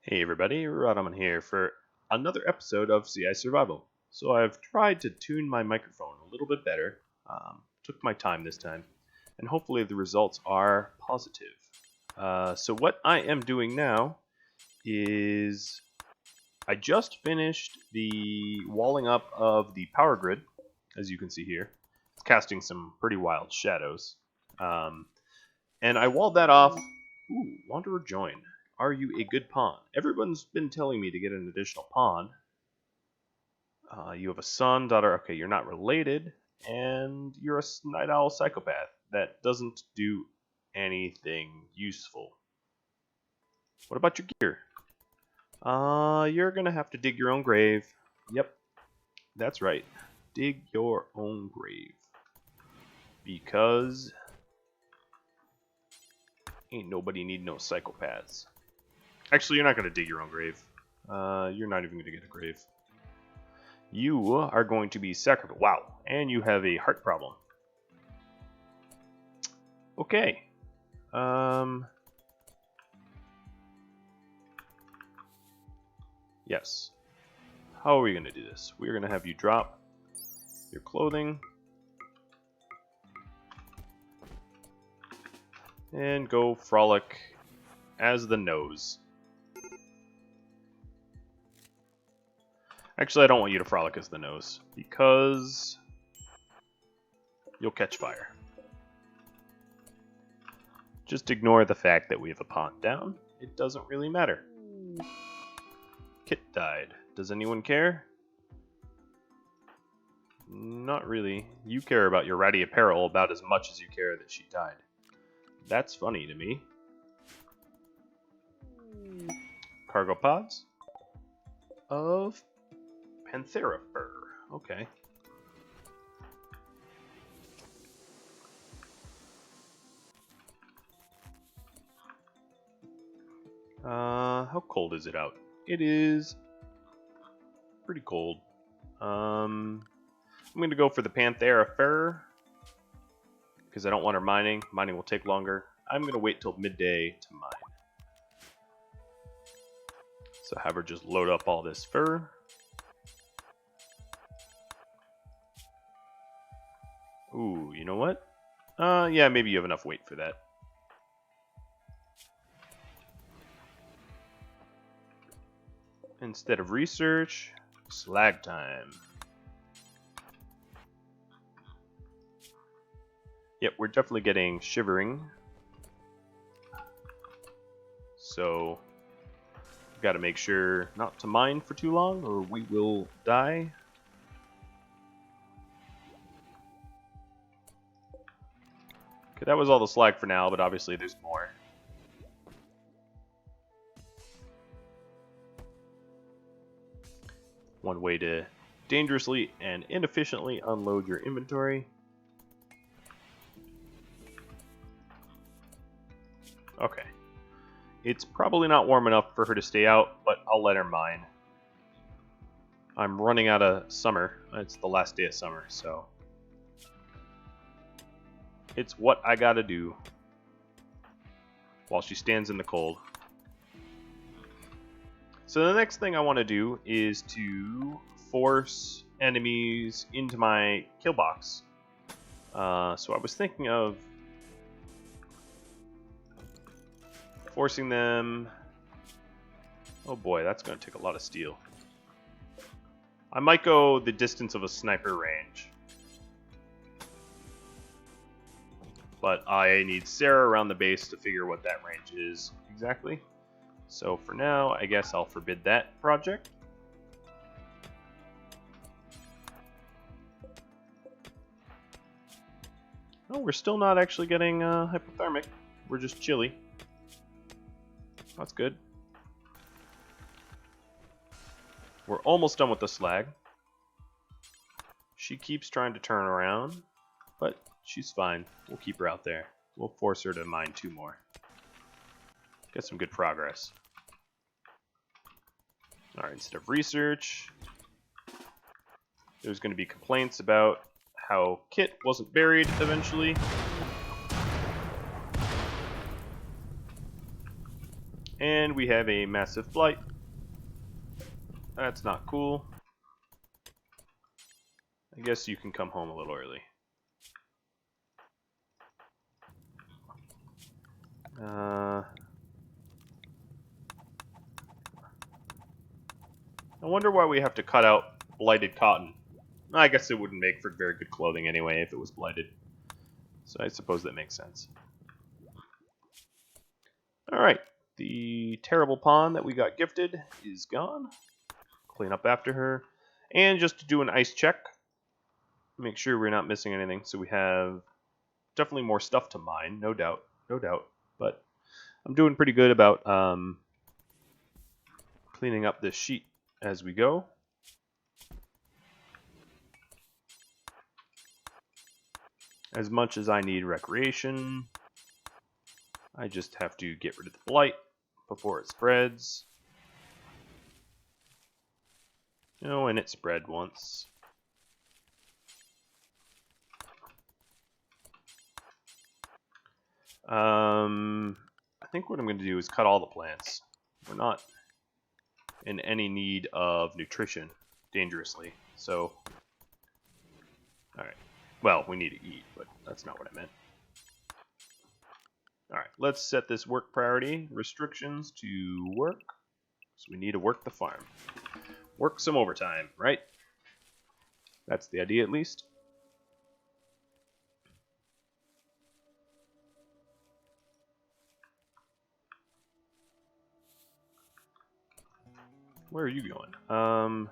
Hey everybody, Random here for another episode of CI Survival. So I've tried to tune my microphone a little bit better, took my time this time, and hopefully the results are positive. So what I am doing now is I just finished the walling up of the power grid, as you can see here. It's casting some pretty wild shadows. And I walled that off. Ooh, Wanderer join. Are you a good pawn? Everyone's been telling me to get an additional pawn. You have a son, daughter. Okay, you're not related. And you're a night owl psychopath. That doesn't do anything useful. What about your gear? You're going to have to dig your own grave. Yep, that's right. Dig your own grave. Because ain't nobody need no psychopaths. Actually, you're not going to dig your own grave. You're not even going to get a grave. You are going to be sacrificed. Wow, and you have a heart problem. Okay. Yes. How are we going to do this? We're going to have you drop your clothing. And go frolic as the nose. Actually, I don't want you to frolic as the nose, because you'll catch fire. Just ignore the fact that we have a pawn down. It doesn't really matter. Kit died. Does anyone care? Not really. You care about your ratty apparel about as much as you care that she died. That's funny to me. Cargo pods of Panthera fur. Okay. How cold is it out? It is pretty cold. I'm going to go for the Panthera fur because I don't want her mining. Mining will take longer. I'm going to wait till midday to mine. So have her just load up all this fur. Ooh, you know what? Yeah, maybe you have enough weight for that. Instead of research, slag time. Yep, we're definitely getting shivering. So, we've got to make sure not to mine for too long or we will die. Okay, that was all the slag for now, but obviously there's more. One way to dangerously and inefficiently unload your inventory. Okay. It's probably not warm enough for her to stay out, but I'll let her mine. I'm running out of summer. It's the last day of summer, so it's what I gotta do while she stands in the cold. So the next thing I want to do is to force enemies into my kill box. So I was thinking of forcing them. Oh boy, that's going to take a lot of steel. I might go the distance of a sniper range. But I need Serra around the base to figure what that range is exactly. So for now, I guess I'll forbid that project. Oh, we're still not actually getting hypothermic. We're just chilly. That's good. We're almost done with the slag. She keeps trying to turn around, but she's fine. We'll keep her out there. We'll force her to mine 2 more. Get some good progress. Alright, instead of research, there's going to be complaints about how Kit wasn't buried eventually. And we have a massive blight. That's not cool. I guess you can come home a little early. I wonder why we have to cut out blighted cotton. I guess it wouldn't make for very good clothing anyway if it was blighted. So I suppose that makes sense. Alright, the terrible pawn that we got gifted is gone. Clean up after her. And just to do an ice check, make sure we're not missing anything. So we have definitely more stuff to mine, no doubt. But I'm doing pretty good about cleaning up this sheet as we go. As much as I need recreation, I just have to get rid of the blight before it spreads. Oh, and it spread once. I think what I'm going to do is cut all the plants. We're not in any need of nutrition dangerously, so... Alright. Well, we need to eat, but that's not what I meant. Alright, let's set this work priority. Restrictions to work. So we need to work the farm. Work some overtime, right? That's the idea, at least. Where are you going?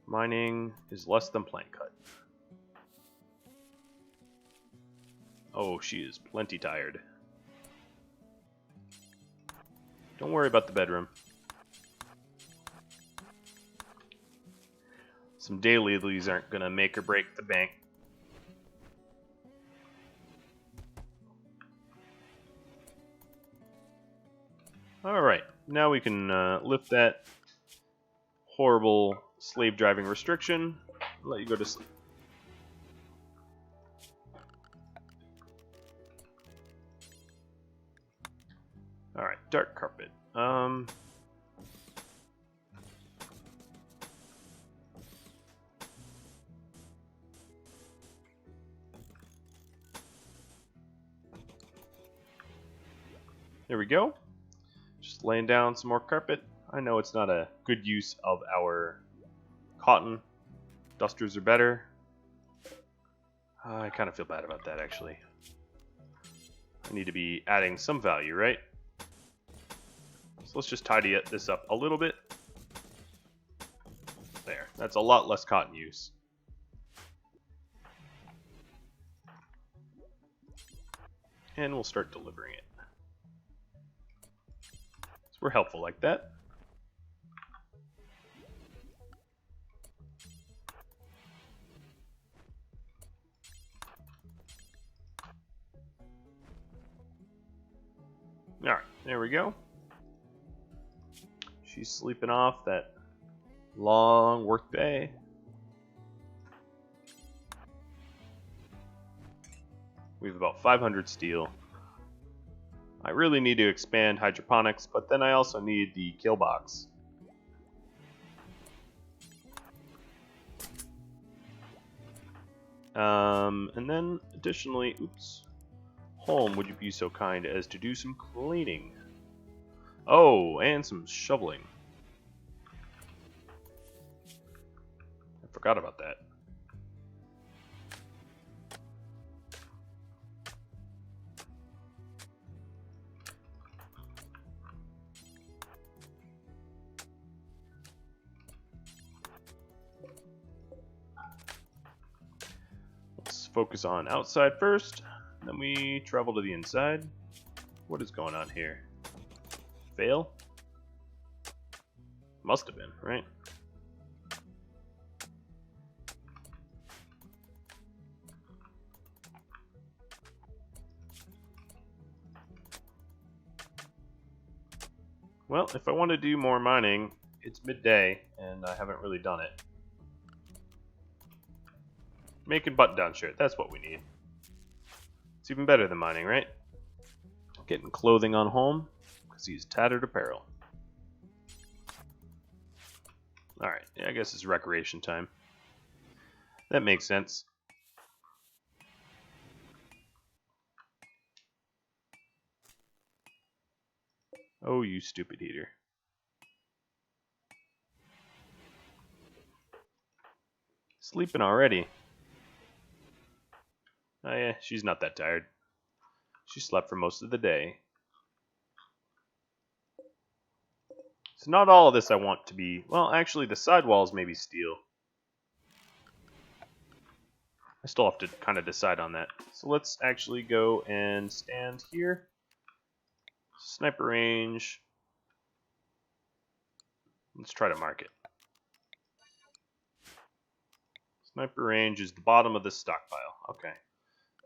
Mining is less than plant cut. Oh, she is plenty tired. Don't worry about the bedroom. Some dailies aren't going to make or break the bank. Alright, now we can lift that horrible slave driving restriction. Let you go to sleep. Alright, dark carpet. There we go. Just laying down some more carpet. I know it's not a good use of our cotton. Dusters are better. I kind of feel bad about that, actually. I need to be adding some value, right? So let's just tidy this up a little bit. There. That's a lot less cotton use. And we'll start delivering it. So we're helpful like that. Alright, there we go. She's sleeping off that long work day. We have about 500 steel. I really need to expand hydroponics, but then I also need the kill box. And then additionally, oops. Home, would you be so kind as to do some cleaning? Oh, and some shoveling. I forgot about that. Let's focus on outside first. Then we travel to the inside. What is going on here? Fail? Must have been, right? Well, if I want to do more mining, it's midday, and I haven't really done it. Making button-down shirt, that's what we need. It's even better than mining, right? Getting clothing on home. because he's tattered apparel. Alright, yeah, I guess it's recreation time. That makes sense. Oh, you stupid heater. Sleeping already. Oh yeah, she's not that tired. She slept for most of the day. So not all of this I want to be... Well, actually, the sidewalls may be steel. I still have to kind of decide on that. So let's actually go and stand here. Sniper range. Let's try to mark it. Sniper range is the bottom of this stockpile. Okay.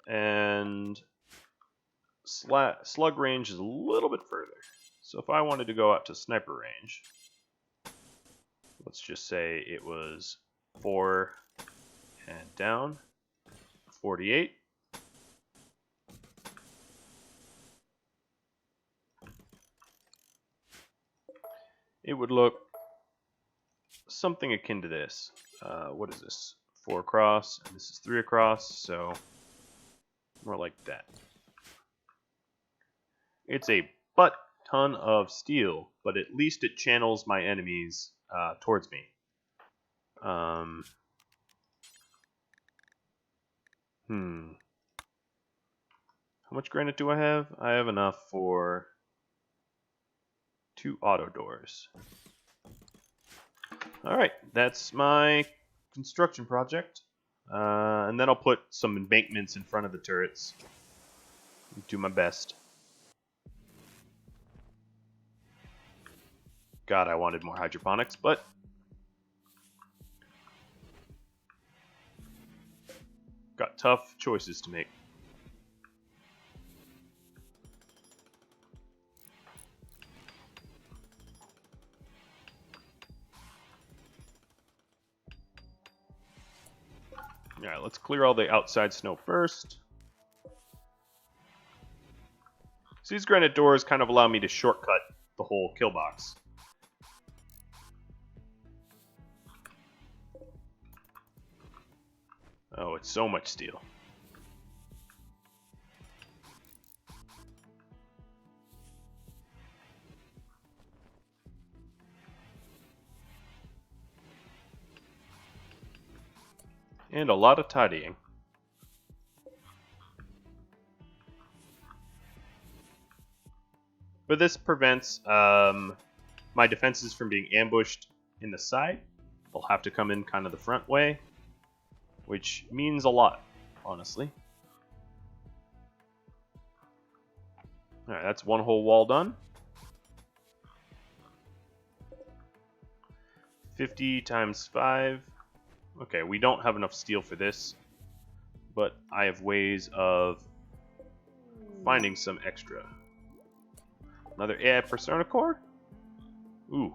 And slug range is a little bit further. So if I wanted to go out to sniper range, let's just say it was 4 and down, 48. It would look something akin to this. What is this? 4 across, and this is 3 across, so more like that. It's a butt ton of steel, but at least it channels my enemies towards me. How much granite do I have? I have enough for 2 auto doors. Alright, that's my construction project. And then I'll put some embankments in front of the turrets. Do my best. God, I wanted more hydroponics, but got tough choices to make. Alright, let's clear all the outside snow first. So these granite doors kind of allow me to shortcut the whole kill box. Oh, it's so much steel. And a lot of tidying. But this prevents my defenses from being ambushed in the side. They'll have to come in kind of the front way, which means a lot, honestly. Alright, that's one whole wall done. 50 times 5. Okay, we don't have enough steel for this, but I have ways of finding some extra. Another AI Persona core? Ooh.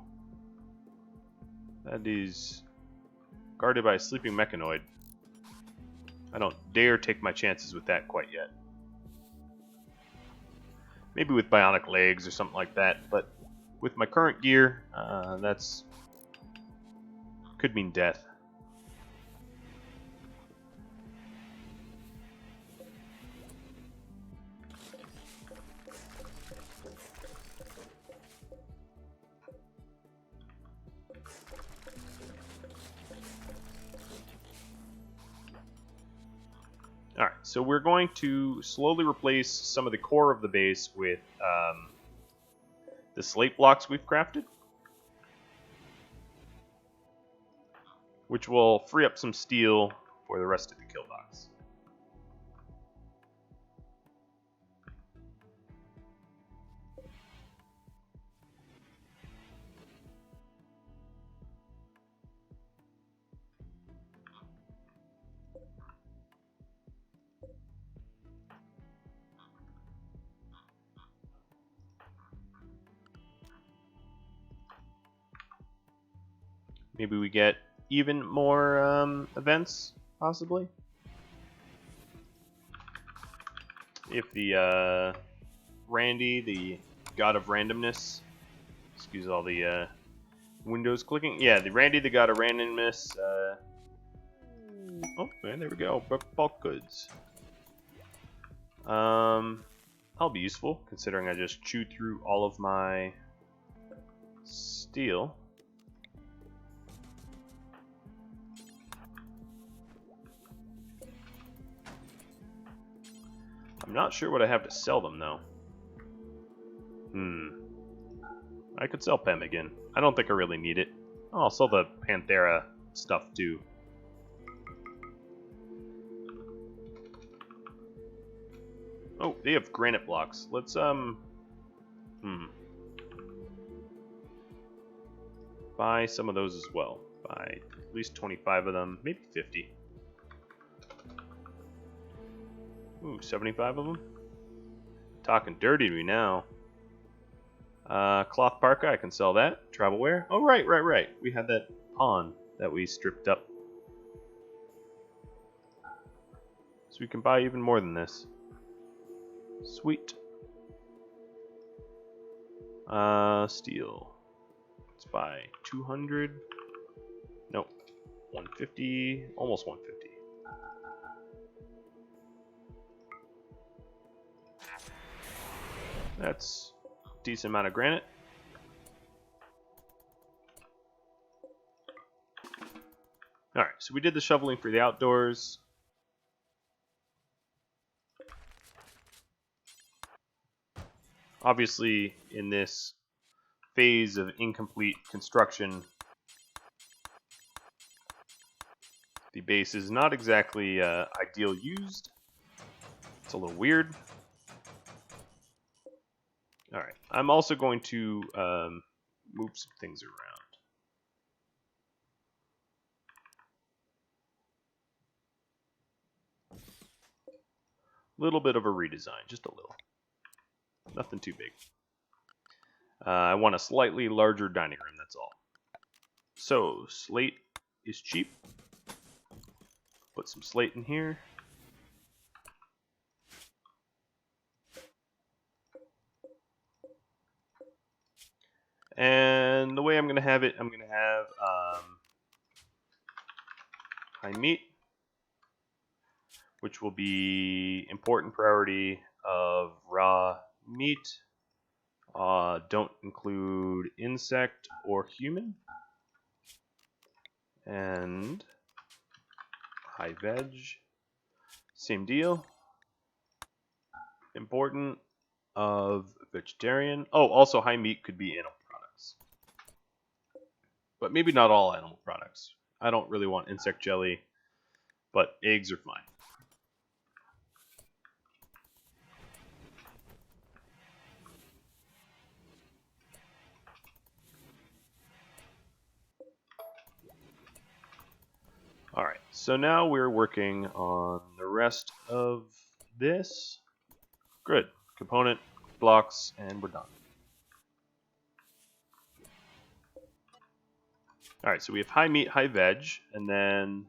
That is guarded by a sleeping mechanoid. I don't dare take my chances with that quite yet. Maybe with bionic legs or something like that, but with my current gear, that's could mean death. Alright, so we're going to slowly replace some of the core of the base with the slate blocks we've crafted, which will free up some steel for the rest of the kill box. Maybe we get even more events, possibly. If the Randy, the god of randomness. Excuse all the windows clicking. Yeah, the Randy the god of randomness. Oh, man, there we go. Bulk goods. I'll be useful considering I just chewed through all of my steel. I'm not sure what I have to sell them though. I could sell pemmican. I don't think I really need it. Oh, I'll sell the Panthera stuff too. Oh, they have granite blocks. Let's buy some of those as well. Buy at least 25 of them, maybe 50. Ooh, 75 of them? Talking dirty to me now. Cloth parka, I can sell that. Travel wear. Oh, right. We had that pawn that we stripped up. So we can buy even more than this. Sweet. Steel. Let's buy 200. Nope. 150. Almost 150. That's a decent amount of granite. Alright, so we did the shoveling for the outdoors. Obviously, in this phase of incomplete construction, the base is not exactly ideal used. It's a little weird. Alright, I'm also going to move some things around. Little bit of a redesign, just a little. Nothing too big. I want a slightly larger dining room, that's all. So, slate is cheap. Put some slate in here. And the way I'm going to have it, I'm going to have high meat, which will be important priority of raw meat. Don't include insect or human. And high veg, same deal. Important of vegetarian. Oh, also high meat could be animal products. But maybe not all animal products. I don't really want insect jelly, but eggs are fine. Alright, so now we're working on the rest of this. Good. Component, blocks, and we're done. Alright, so we have high meat, high veg, and then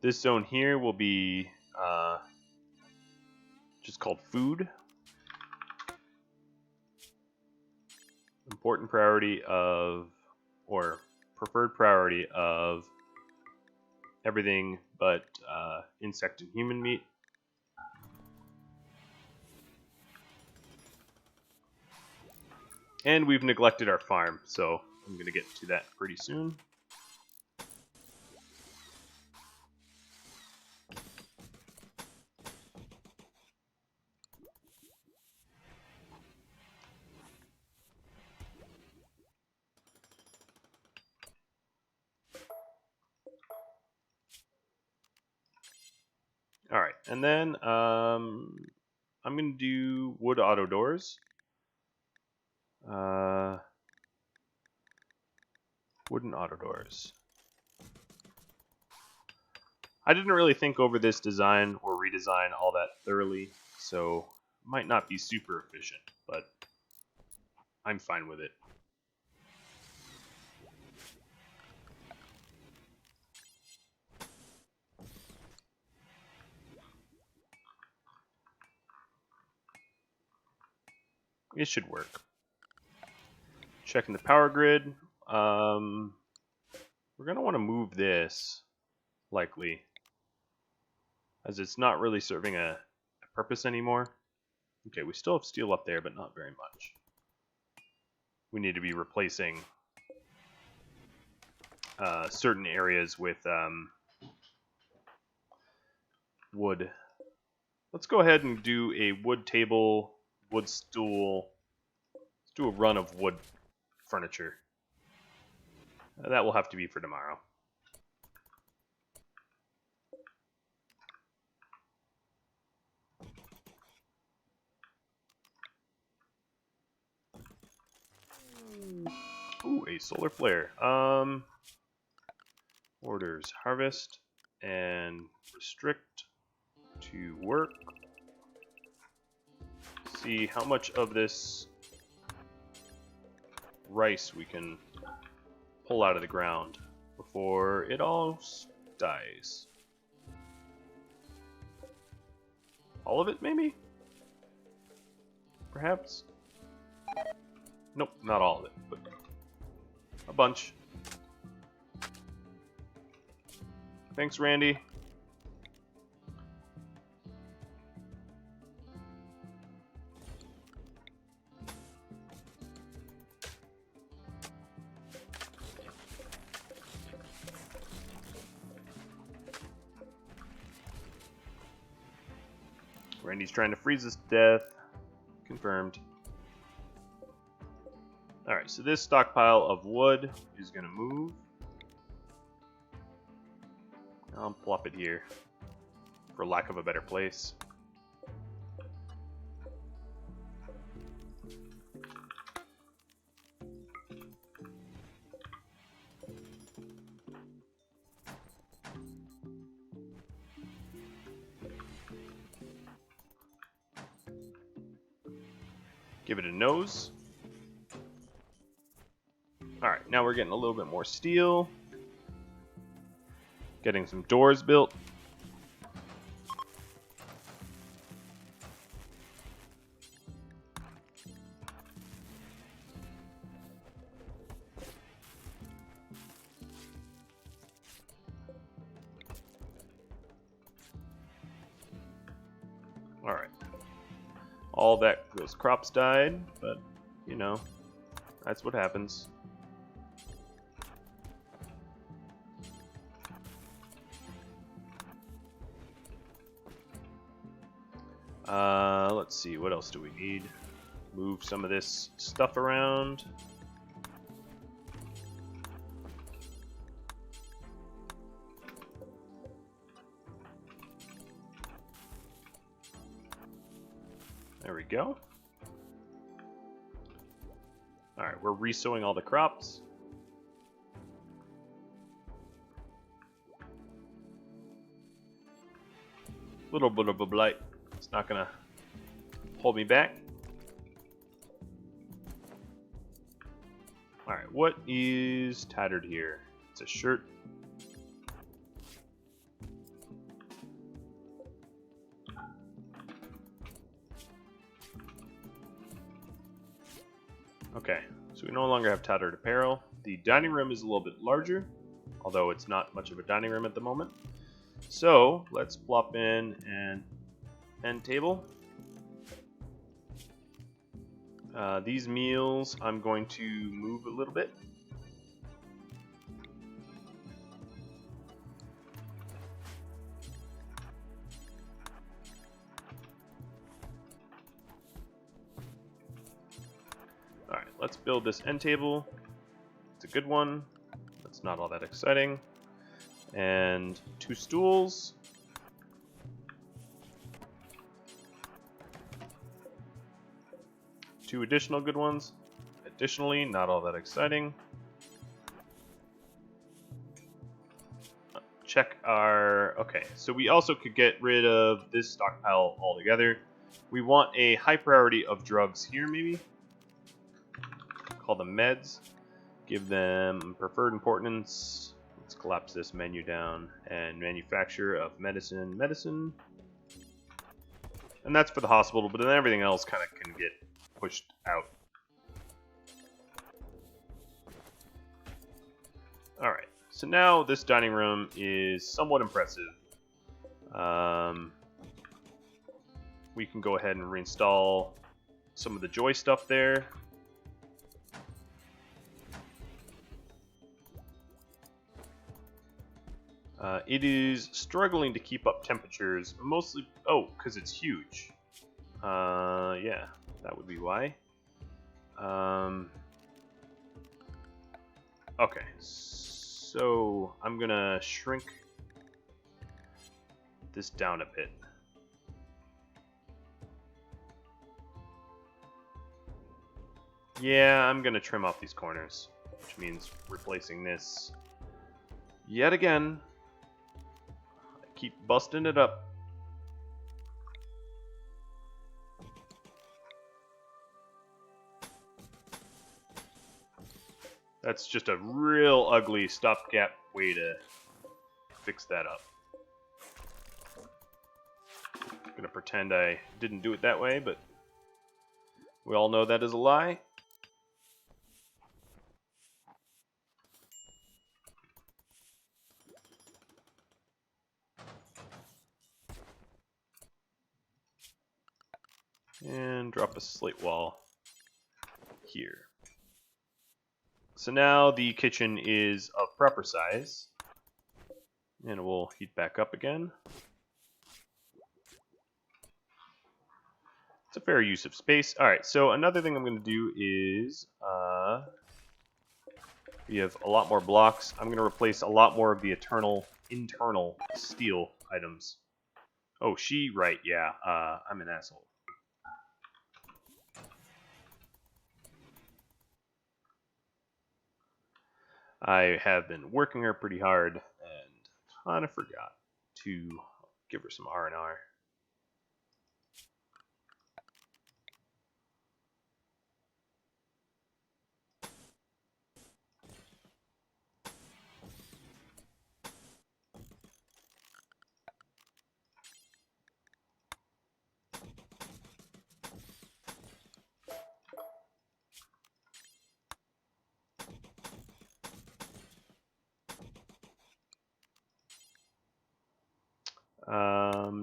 this zone here will be just called food. Important priority of, or preferred priority of everything but insect and human meat. And we've neglected our farm, so I'm going to get to that pretty soon. Alright, and then I'm going to do wood auto doors. Wooden auto doors. I didn't really think over this design or redesign all that thoroughly, so it might not be super efficient, but I'm fine with it. It should work. Checking the power grid. We're going to want to move this, likely, as it's not really serving a purpose anymore. Okay, we still have steel up there, but not very much. We need to be replacing certain areas with wood. Let's go ahead and do a wood table, wood stool. Let's do a run of wood furniture. That will have to be for tomorrow. Ooh, a solar flare. Orders harvest and restrict to work. See how much of this rice we can pull out of the ground before it all dies. All of it, maybe? Perhaps? Nope, not all of it, but a bunch. Thanks, Randy. Randy's trying to freeze us to death. Confirmed. Alright, so this stockpile of wood is going to move. I'll plop it here, for lack of a better place. Give it a nose. Alright, now we're getting a little bit more steel. Getting some doors built. Alright. All that, those crops died, but, you know, that's what happens. Let's see, what else do we need? Move some of this stuff around. There we go. Alright, we're resowing all the crops. Little bit of a blight. It's not gonna hold me back. Alright, what is tattered here? It's a shirt. Okay, so we no longer have tattered apparel. The dining room is a little bit larger, although it's not much of a dining room at the moment. So let's plop in an end table. These meals I'm going to move a little bit. Alright, let's build this end table. It's a good one. That's not all that exciting. And 2 stools. Two additional good ones. Additionally, not all that exciting. Check our... Okay, so we also could get rid of this stockpile altogether. We want a high priority of drugs here, maybe. Call them meds. Give them preferred importance. Let's collapse this menu down. And manufacture of medicine. And that's for the hospital, but then everything else kind of can get pushed out. Alright, so now this dining room is somewhat impressive. We can go ahead and reinstall some of the Joy stuff there. It is struggling to keep up temperatures, mostly, because it's huge. Yeah, that would be why. Okay, so I'm gonna shrink this down a bit. Yeah, I'm gonna trim off these corners, which means replacing this yet again. I keep busting it up. That's just a real ugly stopgap way to fix that up. I'm gonna pretend I didn't do it that way, but we all know that is a lie. And drop a slate wall here. So now the kitchen is of proper size. And we'll heat back up again. It's a fair use of space. Alright, so another thing I'm going to do is... we have a lot more blocks. I'm going to replace a lot more of the internal steel items. Oh, right, yeah. I'm an asshole. I have been working her pretty hard and kind of forgot to give her some R&R.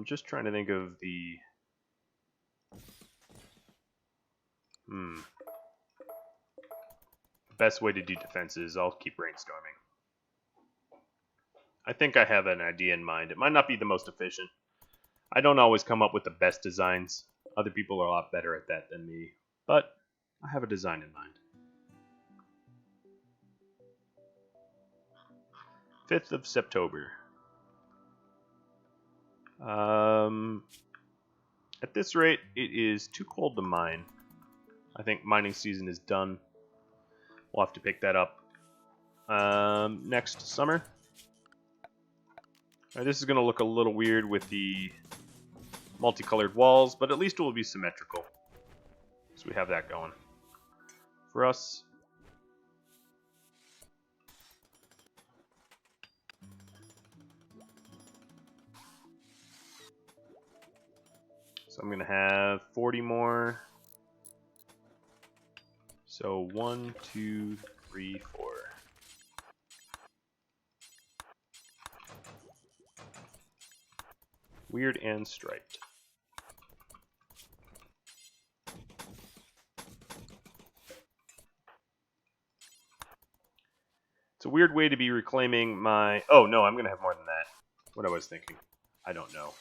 Just trying to think of the... best way to do defenses. I'll keep brainstorming. I think I have an idea in mind. It might not be the most efficient. I don't always come up with the best designs. Other people are a lot better at that than me. But I have a design in mind. 5th of September. At this rate, it is too cold to mine. I think mining season is done. We'll have to pick that up next summer. This is going to look a little weird with the multicolored walls, but at least it will be symmetrical. So we have that going for us. So I'm going to have 40 more. So 1, 2, 3, 4. Weird and striped. It's a weird way to be reclaiming my... Oh, no, I'm going to have more than that. What I was thinking. I don't know.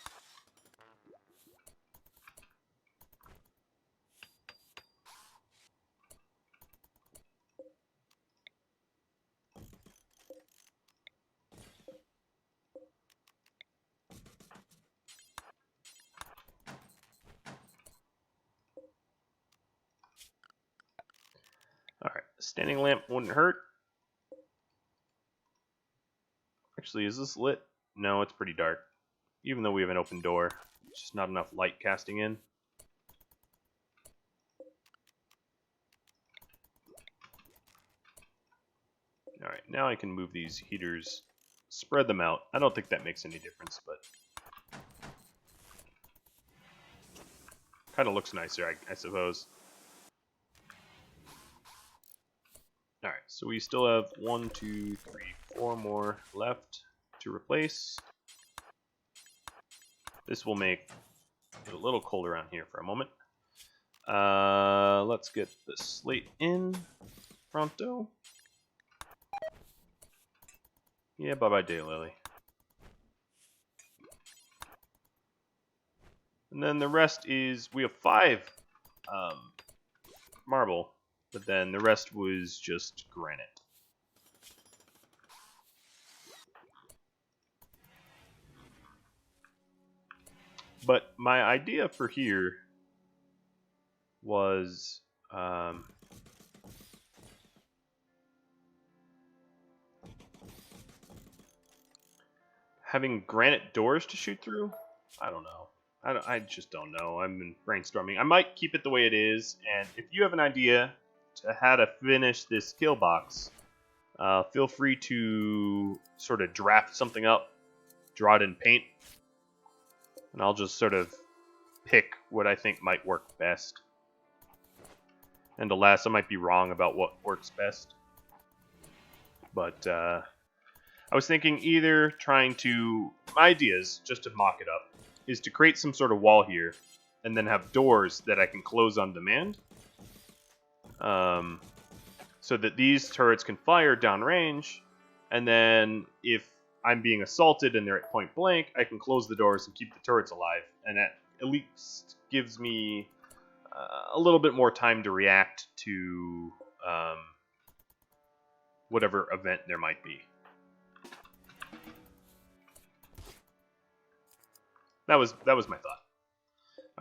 Alright, standing lamp wouldn't hurt. Actually, is this lit? No, it's pretty dark. Even though we have an open door, it's just not enough light casting in. Alright, now I can move these heaters, spread them out. I don't think that makes any difference, but kind of looks nicer, I suppose. So we still have 1, 2, 3, 4 more left to replace. This will make it a little cold around here for a moment. Let's get the slate in pronto. Yeah, bye-bye daylily. And then the rest is, we have 5 marble, but then the rest was just granite. But my idea for here was having granite doors to shoot through. I don't know. I just don't know. I'm brainstorming. I might keep it the way it is, and if you have an idea to how to finish this skill box, feel free to sort of draft something up, draw it in paint, and I'll just sort of pick what I think might work best. And alas, I might be wrong about what works best. But I was thinking either trying to, my ideas, just to mock it up, is to create some sort of wall here and then have doors that I can close on demand. So that these turrets can fire downrange, and then if I'm being assaulted and they're at point blank, I can close the doors and keep the turrets alive, and that at least gives me a little bit more time to react to whatever event there might be. That was my thought.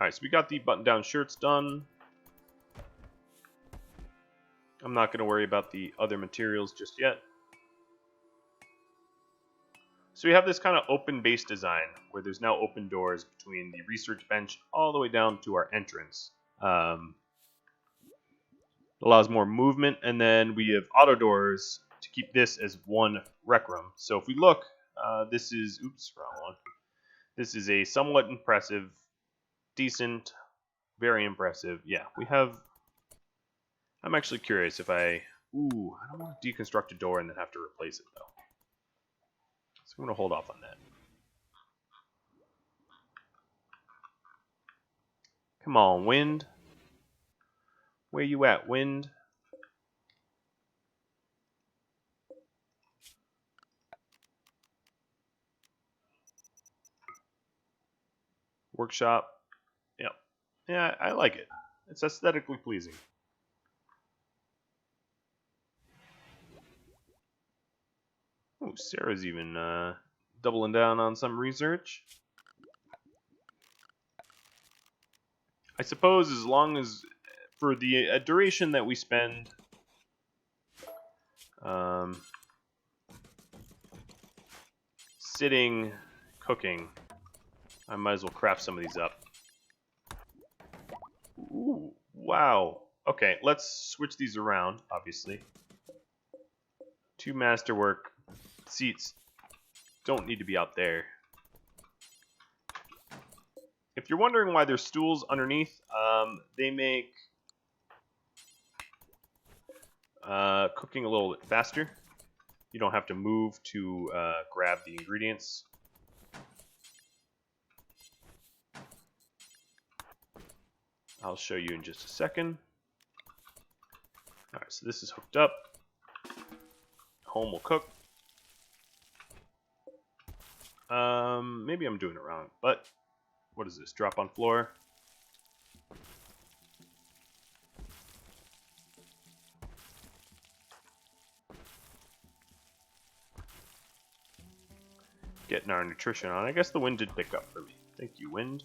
Alright, so we got the button-down shirts done. I'm not going to worry about the other materials just yet. So we have this kind of open base design where there's now open doors between the research bench all the way down to our entrance. Allows more movement, and then we have auto doors to keep this as one rec room. So if we look, this is, oops, wrong one. This is a somewhat impressive, decent, very impressive. Yeah, we have, I'm actually curious if I don't want to deconstruct a door and then have to replace it though. So I'm going to hold off on that. Come on, wind. Where you at, wind? Workshop. Yep. Yeah, I like it. It's aesthetically pleasing. Oh, Sarah's even doubling down on some research. I suppose as long as, for the duration that we spend sitting, cooking, I might as well craft some of these up. Ooh, wow. Okay, let's switch these around, obviously. 2 masterwork seats don't need to be out there. If you're wondering why there's stools underneath, they make cooking a little bit faster. You don't have to move to grab the ingredients. I'll show you in just a second. Alright, so this is hooked up. Home will cook. Maybe I'm doing it wrong, but what is this? Drop on floor. Getting our nutrition on. I guess the wind did pick up for me. Thank you, wind.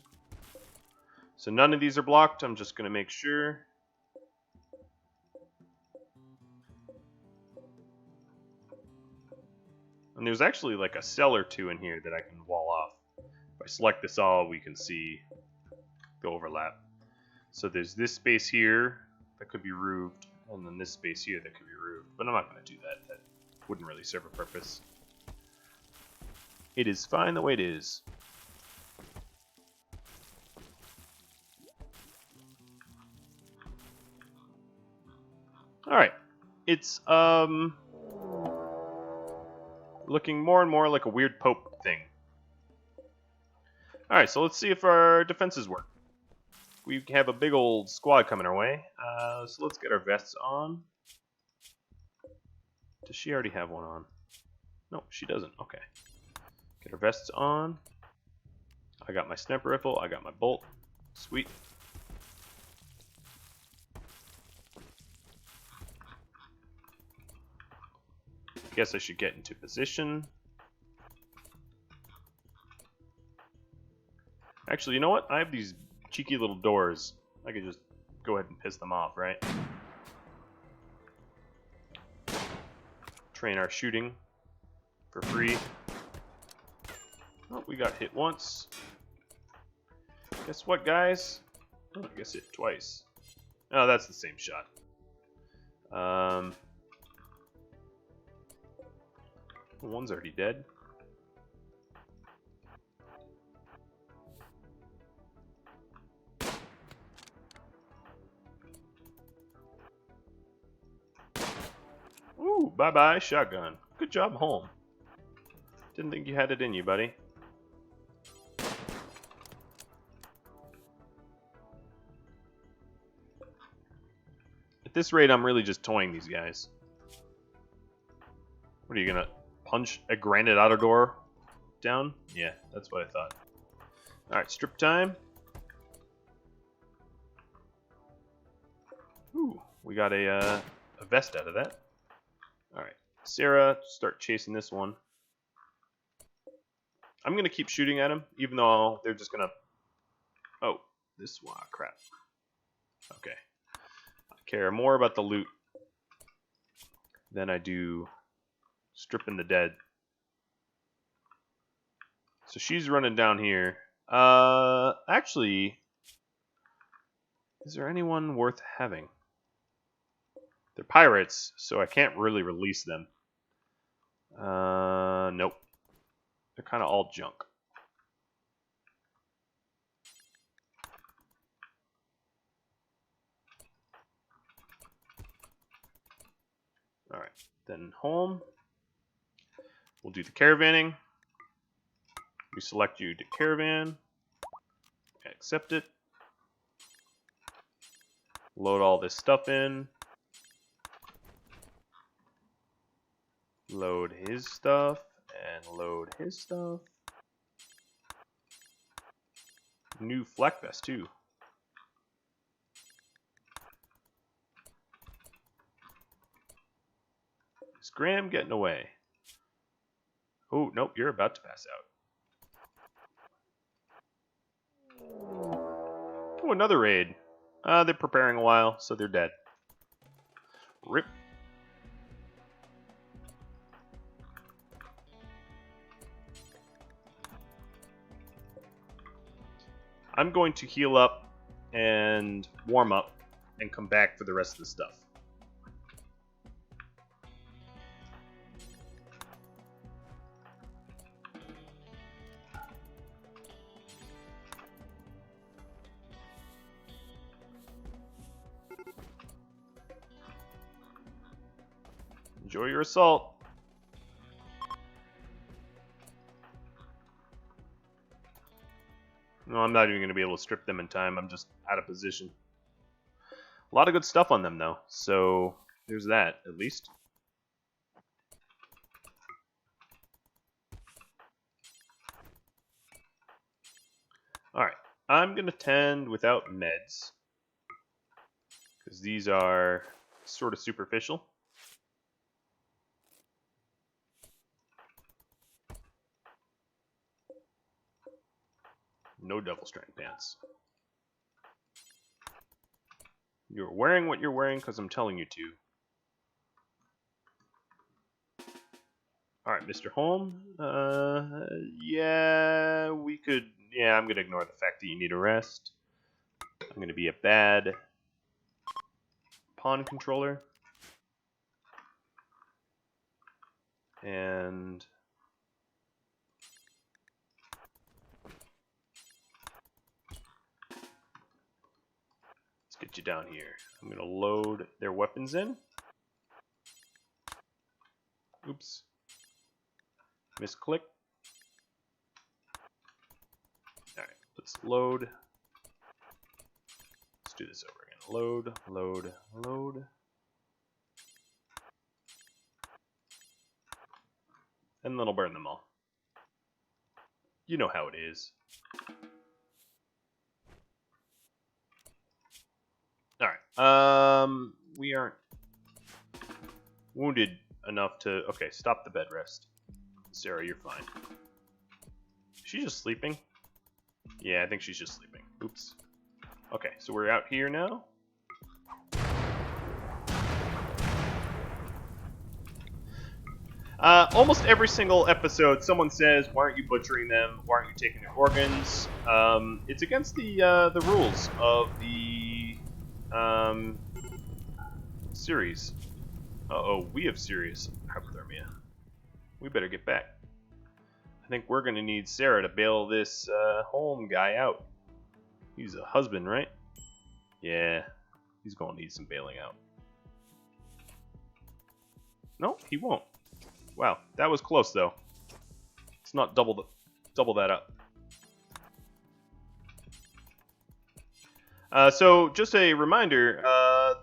So none of these are blocked. I'm just going to make sure. And there's actually like a cell or two in here that I can wall off. If I select this all, we can see the overlap. So there's this space here that could be roofed, and then this space here that could be roofed. But I'm not going to do that. That wouldn't really serve a purpose. It is fine the way it is. Alright. It's looking more and more like a weird Pope thing. Alright, so let's see if our defenses work. We have a big old squad coming our way. So let's get our vests on. Does she already have one on? No, she doesn't. Okay. Get our vests on. I got my sniper rifle. I got my bolt. Sweet. Guess I should get into position. Actually, you know what? I have these cheeky little doors. I could just go ahead and piss them off, right? Train our shooting for free. Oh, we got hit once. Guess what, guys? Oh, I guess hit twice. Oh, that's the same shot. One's already dead. Ooh, bye-bye, shotgun. Good job, home. Didn't think you had it in you, buddy. At this rate, I'm really just toying these guys. What are you gonna punch a granite auto door down? Yeah, that's what I thought. Alright, strip time. Ooh, we got a vest out of that. Alright, Serra, start chasing this one. I'm gonna keep shooting at him, even though they're just gonna... Oh, this one, crap. Okay. I care more about the loot than I do stripping the dead. So she's running down here. Actually, is there anyone worth having? They're pirates, so I can't really release them. Nope. They're kind of all junk. Alright, then home. We'll do the caravanning. We select you to caravan. Accept it. Load all this stuff in. Load his stuff. And load his stuff. New flak vest, too. Is Graham getting away? Oh, nope, you're about to pass out. Oh, another raid. They're preparing a while, so they're dead. Rip. I'm going to heal up and warm up and come back for the rest of the stuff. Enjoy your assault. No, I'm not even going to be able to strip them in time. I'm just out of position. A lot of good stuff on them, though. So there's that, at least. Alright. I'm going to tend without meds. Because these are sort of superficial. No double strand pants. You're wearing what you're wearing because I'm telling you to. Alright, Mr. Holm. Yeah, we could... Yeah, I'm going to ignore the fact that you need a rest. I'm going to be a bad pawn controller. And... get you down here. I'm going to load their weapons in. Oops. Misclick. Alright, let's load. Let's do this over again. Load, load, load. And then I'll burn them all. You know how it is. Alright. We aren't wounded enough to... Okay, stop the bed rest. Serra, you're fine. Is she just sleeping? Yeah, I think she's just sleeping. Oops. Okay, so we're out here now. Almost every single episode, someone says, "Why aren't you butchering them? Why aren't you taking their organs?" It's against the rules of the series. Uh-oh, we have serious hypothermia. We better get back. I think we're gonna need Serra to bail this home guy out. He's a husband, right? Yeah, he's gonna need some bailing out. No, he won't. Wow, that was close though. Let's not double that up. So just a reminder,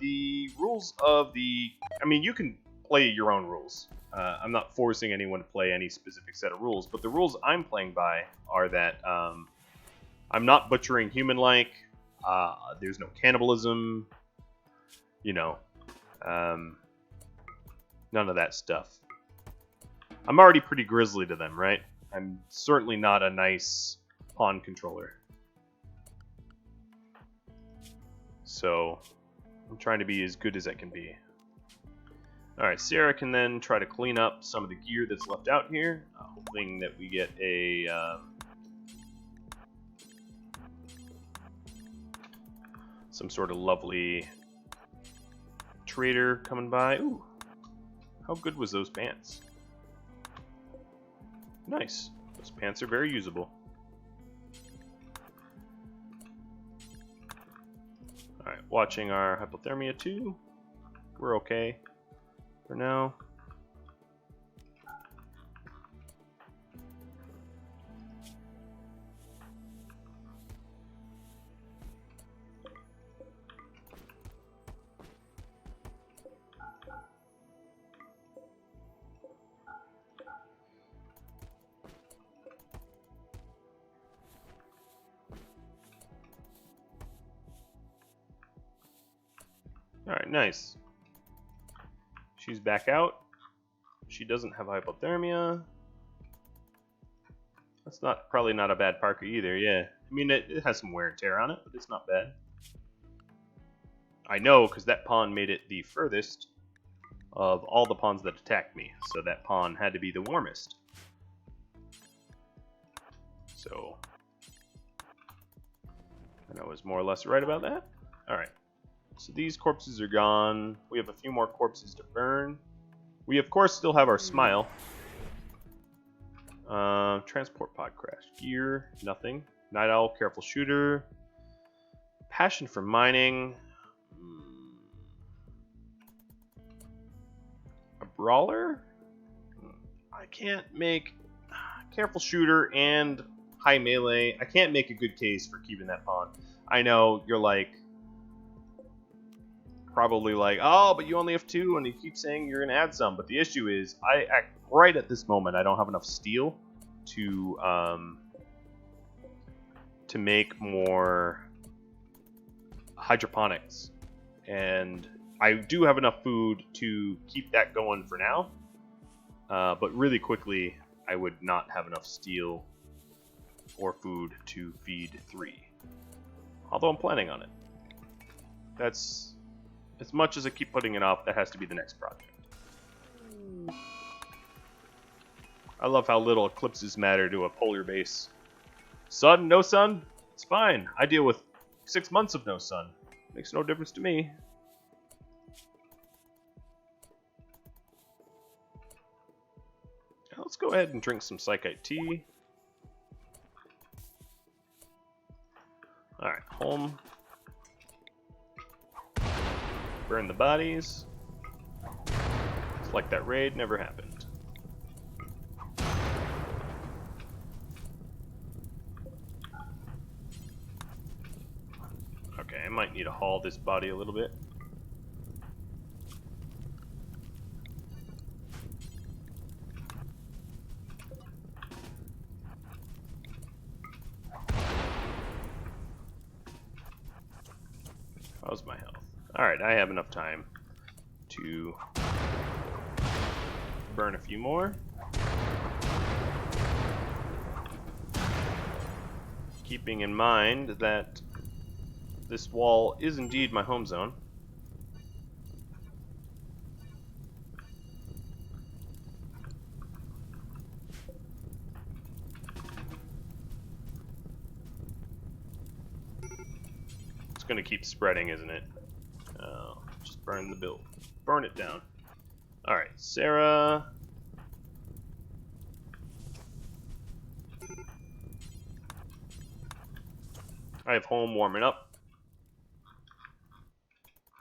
the rules of the... I mean, you can play your own rules. I'm not forcing anyone to play any specific set of rules, but the rules I'm playing by are that I'm not butchering human-like, there's no cannibalism, you know, none of that stuff. I'm already pretty grisly to them, right? I'm certainly not a nice pawn controller. So, I'm trying to be as good as I can be. Alright, Serra can then try to clean up some of the gear that's left out here, hoping that we get a... some sort of lovely trader coming by. Ooh, how good was those pants? Nice. Those pants are very usable. Alright, watching our hypothermia too. We're okay for now. Alright, nice. She's back out. She doesn't have hypothermia. That's probably not a bad parka either, yeah. I mean, it has some wear and tear on it, but it's not bad. I know, because that pawn made it the furthest of all the pawns that attacked me, so that pawn had to be the warmest. So, and I was more or less right about that. Alright. So these corpses are gone. We have a few more corpses to burn. We, of course, still have our smile. Transport pod crash. Gear, nothing. Night owl, careful shooter. Passion for mining. A brawler? I can't make... Careful shooter and high melee. I can't make a good case for keeping that pawn. I know, you're like... probably like, oh, but you only have 2, and you keep saying you're going to add some. But the issue is, right at this moment, I don't have enough steel to make more hydroponics. And I do have enough food to keep that going for now. But really quickly, I would not have enough steel or food to feed 3. Although I'm planning on it. That's... as much as I keep putting it off, that has to be the next project. I love how little eclipses matter to a polar base. Sun? No sun? It's fine. I deal with 6 months of no sun. Makes no difference to me. Now let's go ahead and drink some Psychite tea. Alright, home. Burn the bodies. It's like that raid never happened. need to haul this body a little bit. How's my health? Alright, I have enough time to burn a few more. Keeping in mind that this wall is indeed my home zone. It's gonna keep spreading, isn't it? Just burn the build. Burn it down. Alright, Serra. I have home warming up.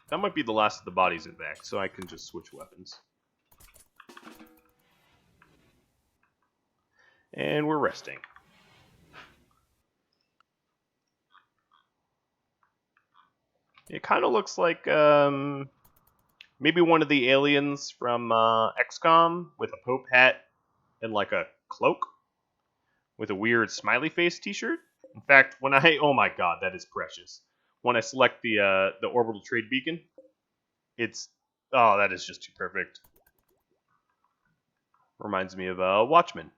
That might be the last of the bodies in back, so I can just switch weapons. And we're resting. It kind of looks like maybe one of the aliens from XCOM with a Pope hat and like a cloak with a weird smiley face t-shirt. In fact, when oh my god, that is precious. When I select the orbital trade beacon, it's, oh, that is just too perfect. Reminds me of Watchmen,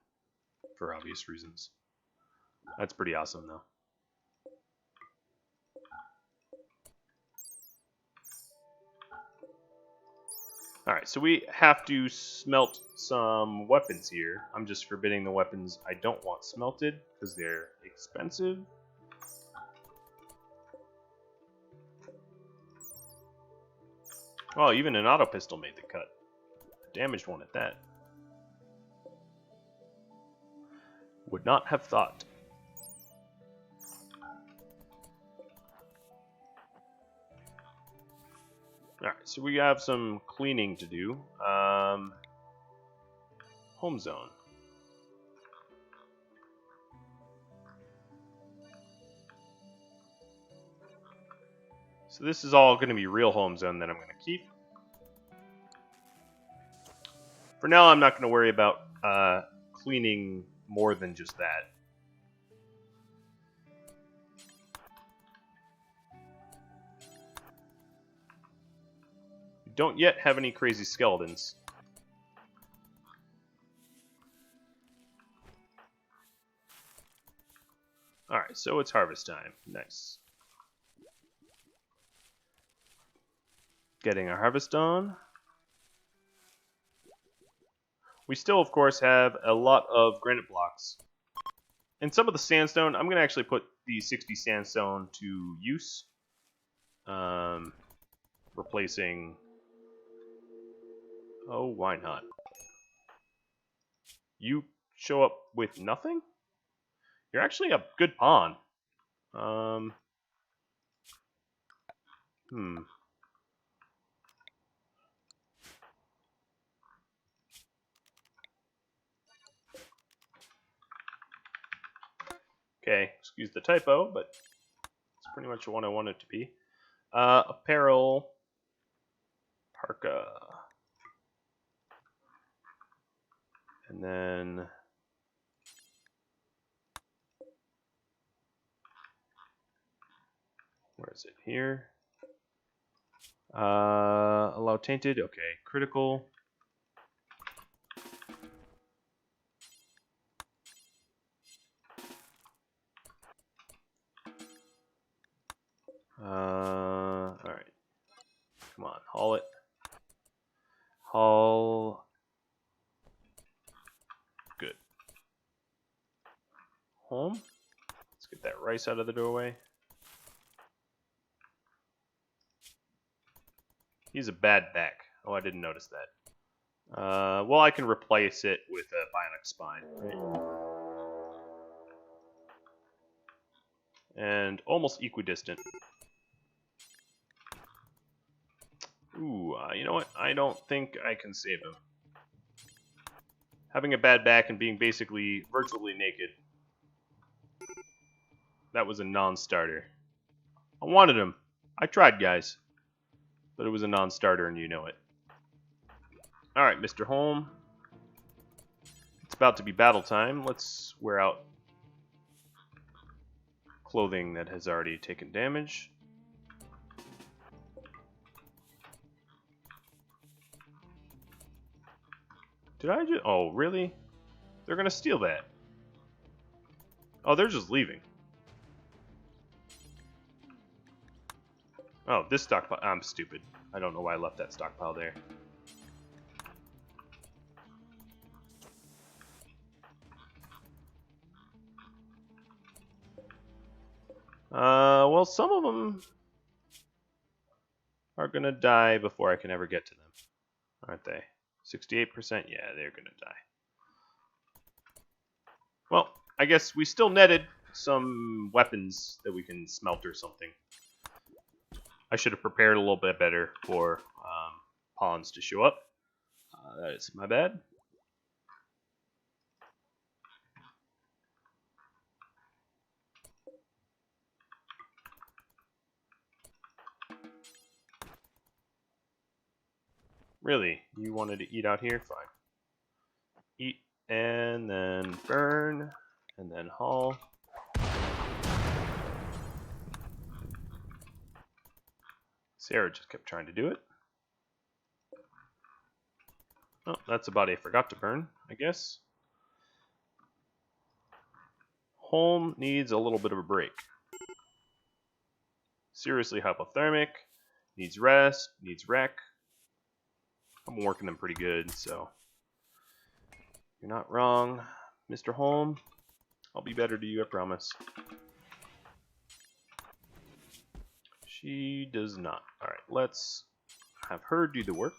for obvious reasons. That's pretty awesome, though. Alright, so we have to smelt some weapons here. I'm just forbidding the weapons I don't want smelted, because they're expensive. Oh, even an auto pistol made the cut. A damaged one at that. Would not have thought. Alright, so we have some cleaning to do. Home zone. So this is all going to be real home zone that I'm going to keep. For now, I'm not going to worry about cleaning more than just that. We don't yet have any crazy skeletons. Alright, so it's harvest time. Nice. Getting our harvest on. We still, of course, have a lot of granite blocks. And some of the sandstone, I'm going to actually put the 60 sandstone to use. Replacing... Oh, why not? You show up with nothing? You're actually a good pawn. Okay, excuse the typo, but it's pretty much what I want it to be. Apparel. Parka. And then... Where is it? Here. Allow tainted. Okay, critical. Alright. Come on, haul it. Haul. Good. Home. Let's get that rice out of the doorway. He's a bad back. Oh, I didn't notice that. Well, I can replace it with a bionic spine, right? And almost equidistant. Ooh, you know what? I don't think I can save him. Having a bad back and being basically virtually naked. That was a non-starter. I wanted him. I tried, guys. But it was a non-starter and you know it. Alright, Mr. Holm. It's about to be battle time. Let's wear out clothing that has already taken damage. Did I just... Oh, really? They're gonna steal that. Oh, they're just leaving. Oh, this stockpile... I'm stupid. I don't know why I left that stockpile there. Well, some of them are gonna die before I can ever get to them, aren't they? 68%? Yeah, they're gonna die. Well, I guess we still netted some weapons that we can smelt or something. I should have prepared a little bit better for pawns to show up. That is my bad. Really? You wanted to eat out here? Fine. Eat, and then burn, and then haul. Serra just kept trying to do it. Oh, that's a body I forgot to burn, I guess. Holm needs a little bit of a break. Seriously hypothermic, needs rest, needs rec. I'm working them pretty good, so you're not wrong, Mr. Holm. I'll be better to you, I promise. She does not. Alright, let's have her do the work.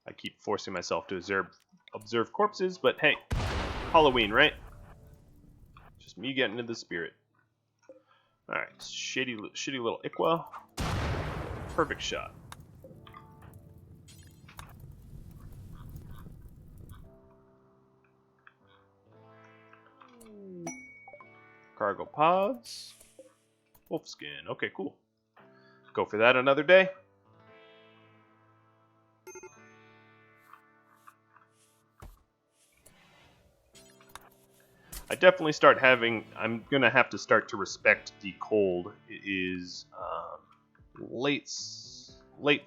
I keep forcing myself to observe corpses, but hey, Halloween, right? Just me getting into the spirit. Alright, shitty little Ikwa. Perfect shot. Cargo pods. Wolfskin. Okay, cool. Go for that another day. I definitely start having... I'm going to have to start to respect the cold. It is late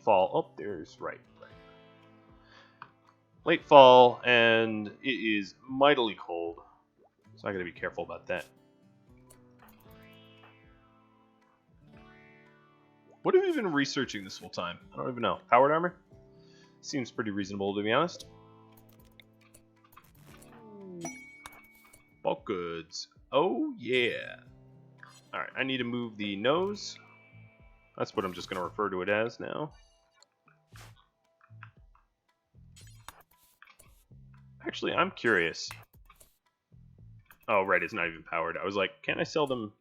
fall. Oh, there's right. Late fall, and it is mightily cold. So I got to be careful about that. What have you been researching this whole time? I don't even know. Powered armor? Seems pretty reasonable, to be honest. Bulk goods. Oh, yeah. Alright, I need to move the nose. That's what I'm just going to refer to it as now. Actually, I'm curious. Oh, right, it's not even powered. I was like, can I sell them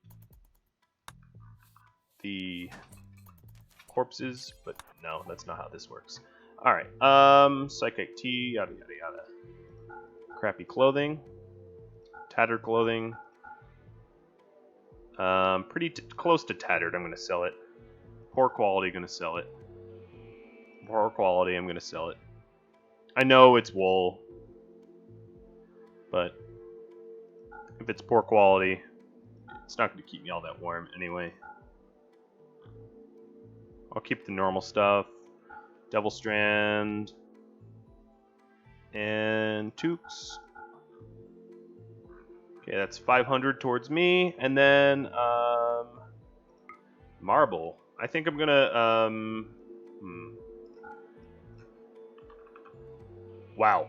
the corpses? But no, that's not how this works. Alright, psychic tea, yada yada yada. Crappy clothing. Tattered clothing. Pretty close to tattered, I'm going to sell it. Poor quality, going to sell it. Poor quality, I'm going to sell it. I know it's wool, but if it's poor quality, it's not going to keep me all that warm anyway. I'll keep the normal stuff. Devil Strand. And toques. Okay, that's 500 towards me. And then, marble. I think I'm gonna, Wow.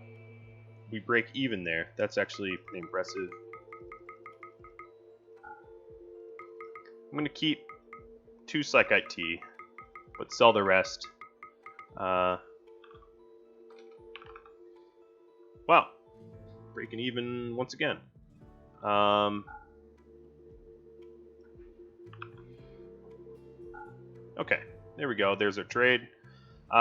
We break even there. That's actually pretty impressive. I'm gonna keep 2 Psychite Tea, but sell the rest. Wow. Breaking even once again. Okay, there we go. There's our trade.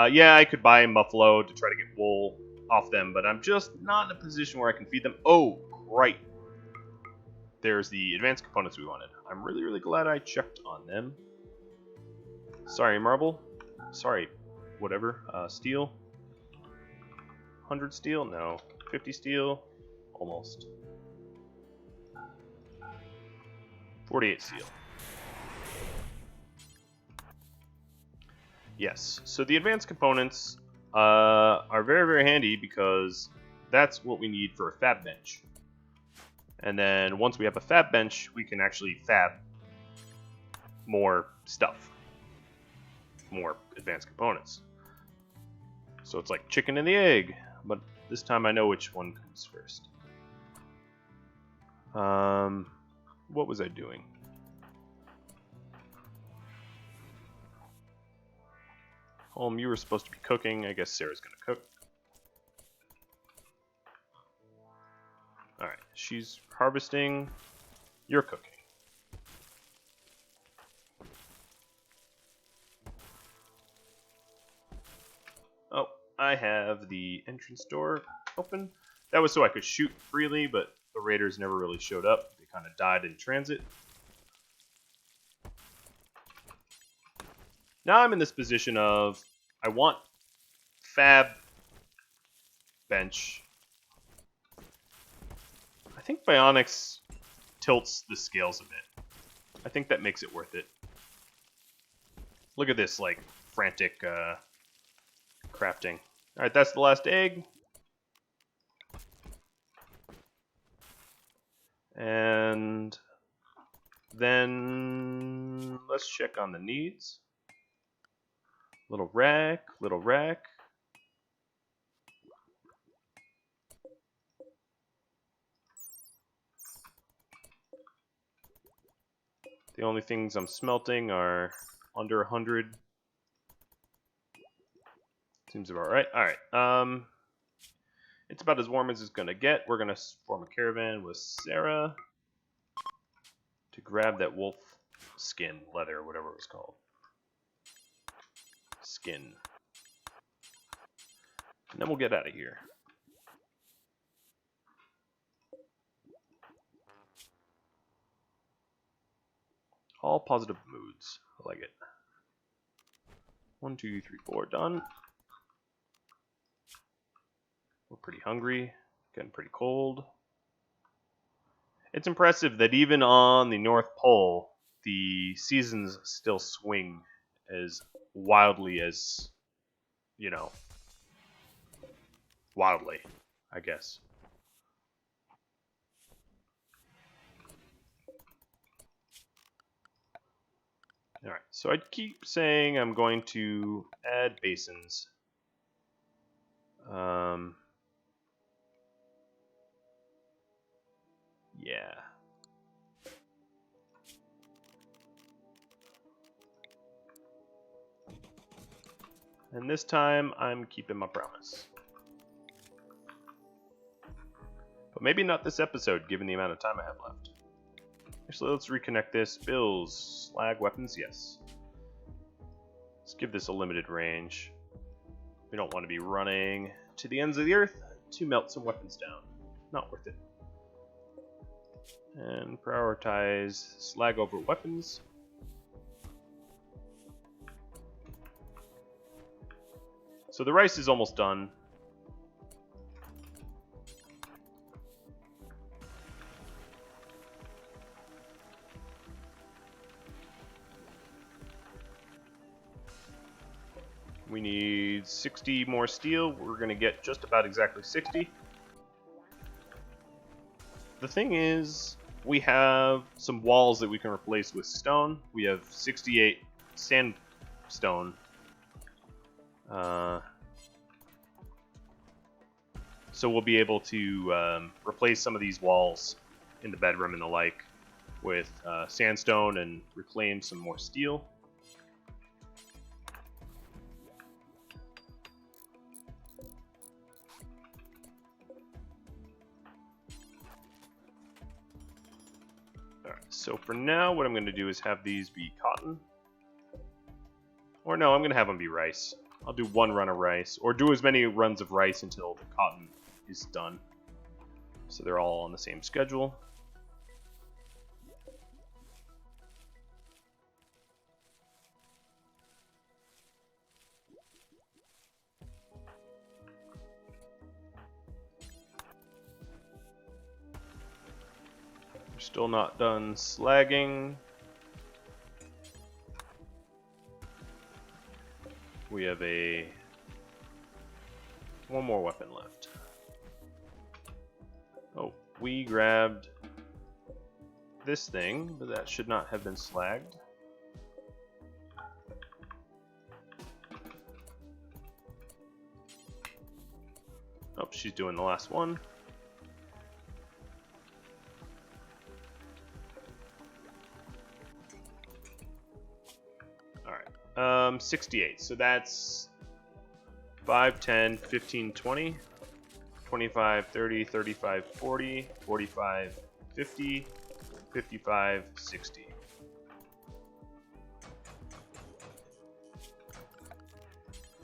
Yeah, I could buy Buffalo to try to get wool. off them, but I'm just not in a position where I can feed them. Oh, right. There's the advanced components we wanted. I'm really, really glad I checked on them. Sorry, marble. Sorry, whatever. Steel. 100 steel? No. 50 steel? Almost. 48 steel. Yes, so the advanced components are very, very handy because that's what we need for a fab bench. And then once we have a fab bench, we can actually fab more stuff, more advanced components. So it's like chicken and the egg, but this time I know which one comes first. What was I doing? You were supposed to be cooking. I guess Sarah's gonna cook. Alright, she's harvesting. You're cooking. Oh, I have the entrance door open. That was so I could shoot freely, but the raiders never really showed up. They kind of died in transit. Now I'm in this position of I want fab bench. I think Bionics tilts the scales a bit. I think that makes it worth it. Look at this, like, frantic crafting. Alright, that's the last egg. And then let's check on the needs. Little rack, little rack. The only things I'm smelting are under 100. Seems about right. Alright, it's about as warm as it's gonna get. We're gonna form a caravan with Sarah to grab that wolf skin, leather, whatever it was called. Skin. And then we'll get out of here. All positive moods. I like it. 1, 2, 3, 4, done. We're pretty hungry, getting pretty cold. It's impressive that even on the North Pole, the seasons still swing as wildly as, you know, wildly, I guess. Alright, so I keep saying I'm going to add basins. Yeah. And this time, I'm keeping my promise. But maybe not this episode, given the amount of time I have left. Actually, let's reconnect this. Bills, slag weapons, yes. Let's give this a limited range. We don't want to be running to the ends of the earth to melt some weapons down. Not worth it. And prioritize slag over weapons. So the rice is almost done. We need 60 more steel. We're going to get just about exactly 60. The thing is, we have some walls that we can replace with stone. We have 68 sandstone. So we'll be able to replace some of these walls in the bedroom and the like with sandstone and reclaim some more steel. Alright, so for now what I'm going to do is have these be cotton. Or no, I'm going to have them be rice. I'll do 1 run of rice, or do as many runs of rice until the cotton is done. So they're all on the same schedule. We're still not done slagging. We have one more weapon left. Oh, we grabbed this thing, but that should not have been slagged. Oh, she's doing the last one. Alright, 68. So that's 5, 10, 15, 20, 25, 30, 35, 40, 45, 50, 55, 60.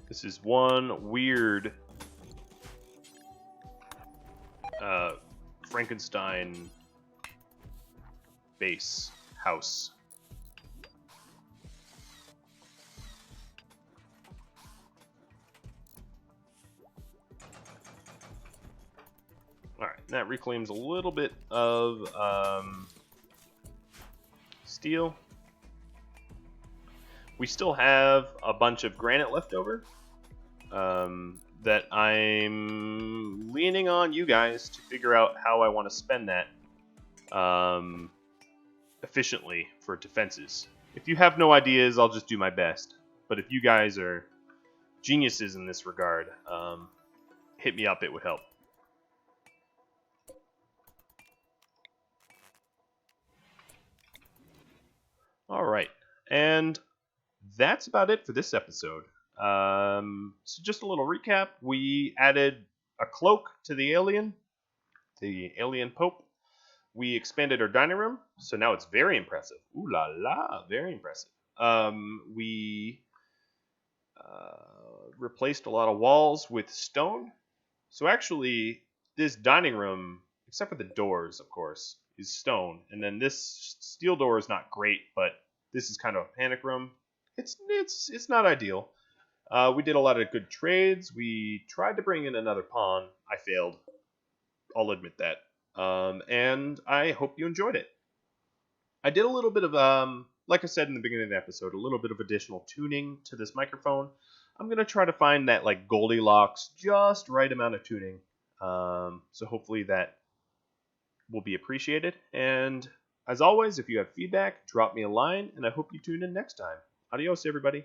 This is one weird Frankenstein base house. Alright, that reclaims a little bit of steel. We still have a bunch of granite left over that I'm leaning on you guys to figure out how I want to spend that efficiently for defenses. If you have no ideas, I'll just do my best. But if you guys are geniuses in this regard, hit me up, it would help. Alright, and that's about it for this episode. So just a little recap. We added a cloak to the alien Pope. We expanded our dining room, so now it's very impressive. Ooh la la, very impressive. We replaced a lot of walls with stone. So actually, this dining room, except for the doors, of course, is stone. And then this steel door is not great, but this is kind of a panic room. It's not ideal. We did a lot of good trades. We tried to bring in another pawn. I failed. I'll admit that. And I hope you enjoyed it. I did a little bit of, like I said in the beginning of the episode, a little bit of additional tuning to this microphone. I'm going to try to find that like Goldilocks, just right amount of tuning. So hopefully that will be appreciated. And as always, if you have feedback, drop me a line, and I hope you tune in next time. Adios, everybody.